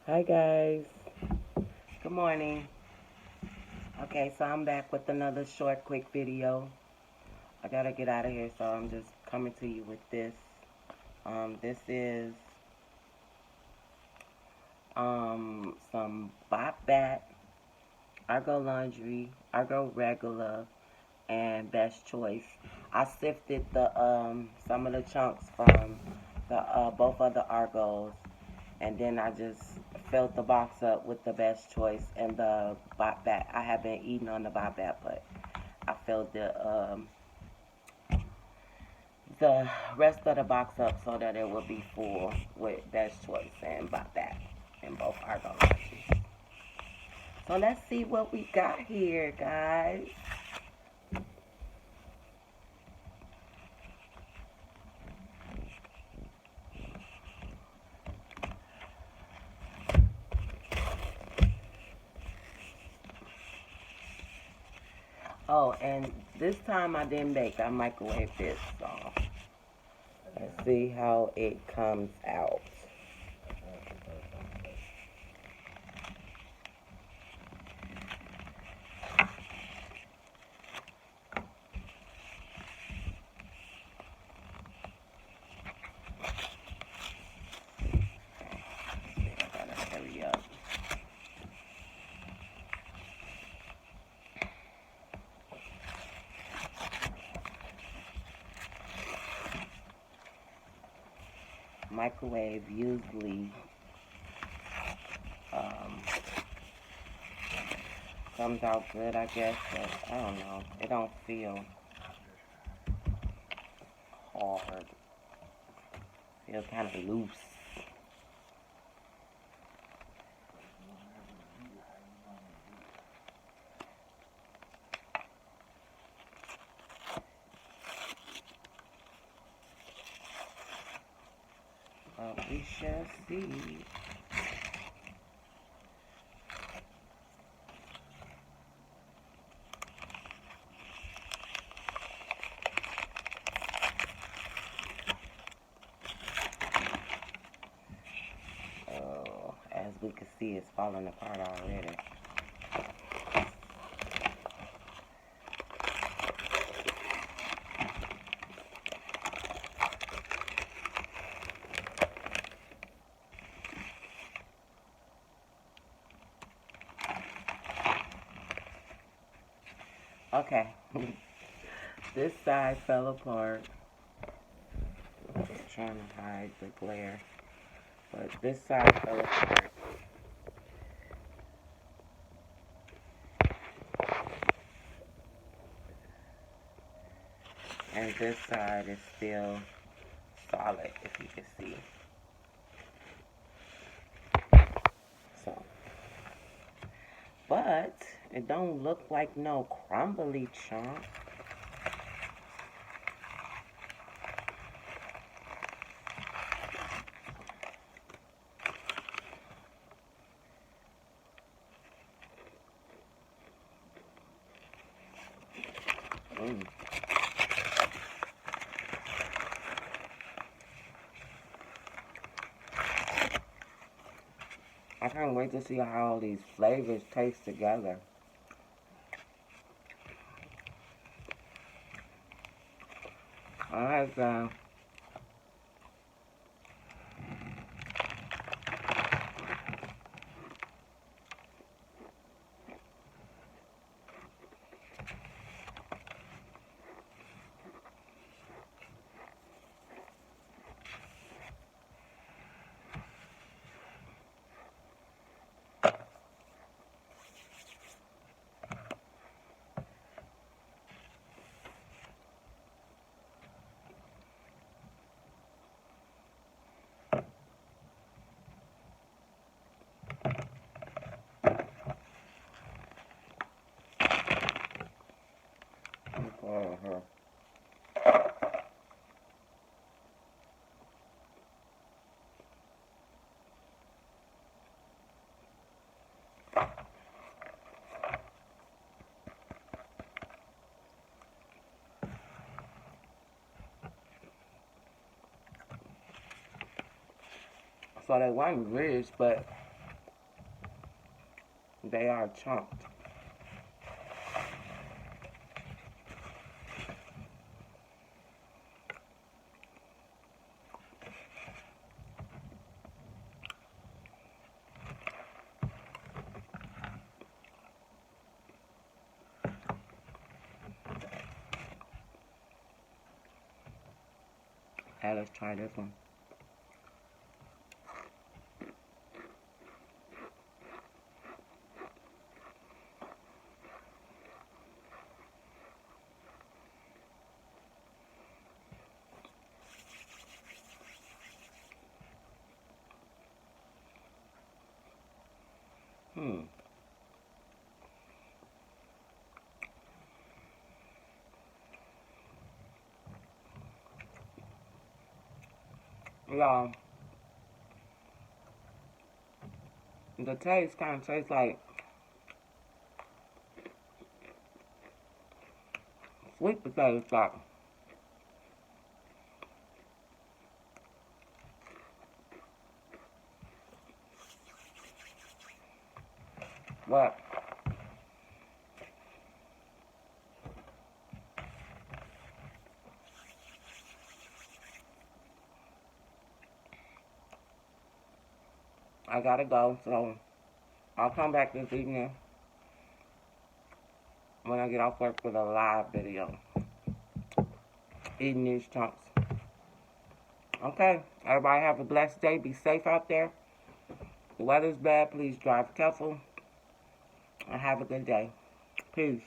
Hi guys, good morning. Okay, so I'm back with another short, quick video. I gotta get out of here, so I'm just coming to you with this. This is some Bap Argo Laundry, Argo Regular, and Best Choice. I sifted the some of the chunks from the both of the Argos, and then I just filled the box up with the Best Choice and the Bop Bat. I have been eating on the Bop Bat, but I filled the rest of the box up so that it would be full with Best Choice and Bop Bat and both Argo laundries. So let's see what we got here, guys. Oh, and this time I didn't bake. I microwaved this, so let's see how it comes out. I gotta hurry up. Microwave usually um, comes out good, I guess, but I don't know. It don't feel hard. It feels kind of loose. But we shall see. Oh, as we can see, it's falling apart already. Okay, this side fell apart. I'm trying to hide the glare, but this side fell apart. And this side is still solid, if you can see. So, but it don't look like no crumbly chunk. Mm. I can't wait to see how all these flavors taste together. Alright, guys. Uh-huh. So they wasn't rich, but They are chunked. Okay, let's try this one. Yeah, the taste kind of tastes like sweet potato sauce. But I gotta go, so I'll come back this evening when I get off work with a live video. Eating these chunks. Okay, everybody have a blessed day. Be safe out there. The weather's bad. Please drive careful. And have a good day. Peace.